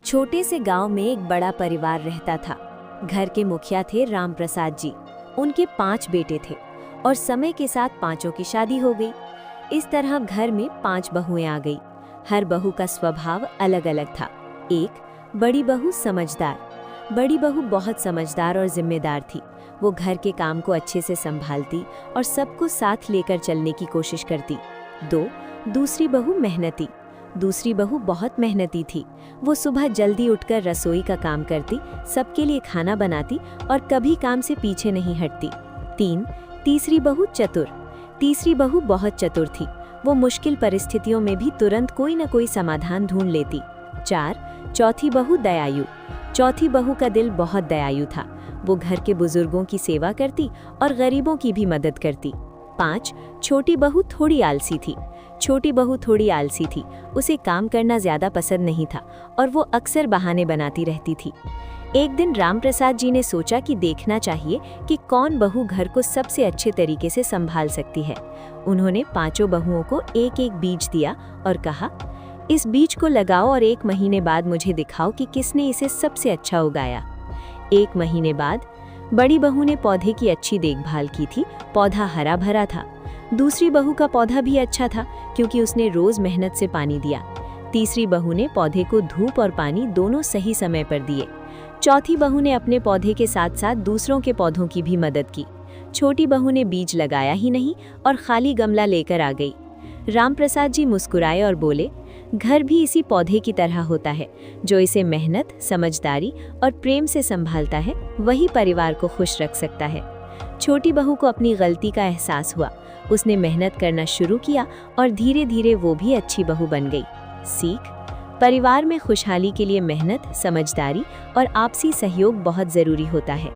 छोटे से गांव में एक बड़ा परिवार रहता था। घर के मुखिया थे राम प्रसाद जी। उनके 5 बेटे थे और समय के साथ पांचों की शादी हो गई। इस तरह घर में 5 बहुएं आ गई। हर बहू का स्वभाव अलग अलग था। एक बड़ी बहू समझदार। बड़ी बहू बहुत समझदार और जिम्मेदार थी। वो घर के काम को अच्छे से संभालती और सबको साथ लेकर चलने की कोशिश करती। 2 दूसरी बहू मेहनती। दूसरी बहू बहुत मेहनती थी। वो सुबह जल्दी उठकर रसोई का काम करती, सबके लिए खाना बनाती और कभी काम से पीछे नहीं हटती। 3 तीसरी बहू चतुर। तीसरी बहू बहुत चतुर थी। वो मुश्किल परिस्थितियों में भी तुरंत कोई न कोई समाधान ढूंढ लेती। 4 चौथी बहू दयालु। चौथी बहू का दिल बहुत दयालु था। वो घर के बुजुर्गों की सेवा करती और गरीबों की भी मदद करती। 5 छोटी बहू थोड़ी आलसी थी। छोटी बहू थोड़ी आलसी थी। उसे काम करना ज्यादा पसंद नहीं था और वो अक्सर बहाने बनाती रहती थी। एक दिन राम प्रसाद जी ने सोचा कि देखना चाहिए कि कौन बहू घर को सबसे अच्छे तरीके से संभाल सकती है। उन्होंने 5 बहुओं को एक एक बीज दिया और कहा, इस बीज को लगाओ और 1 महीने बाद मुझे दिखाओ कि किसने इसे सबसे अच्छा उगाया। 1 महीने बाद बड़ी बहू ने पौधे की अच्छी देखभाल की थी। पौधा हरा भरा था। दूसरी बहू का पौधा भी अच्छा था क्योंकि उसने रोज मेहनत से पानी दिया। तीसरी बहू ने पौधे को धूप और पानी दोनों सही समय पर दिए। चौथी बहू ने अपने पौधे के साथ साथ दूसरों के पौधों की भी मदद की। छोटी बहू ने बीज लगाया ही नहीं और खाली गमला लेकर आ गई। राम प्रसाद जी मुस्कुराए और बोले, घर भी इसी पौधे की तरह होता है। जो इसे मेहनत, समझदारी और प्रेम से संभालता है, वही परिवार को खुश रख सकता है। छोटी बहू को अपनी गलती का एहसास हुआ। उसने मेहनत करना शुरू किया और धीरे धीरे वो भी अच्छी बहू बन गई। सीख: परिवार में खुशहाली के लिए मेहनत, समझदारी और आपसी सहयोग बहुत जरूरी होता है।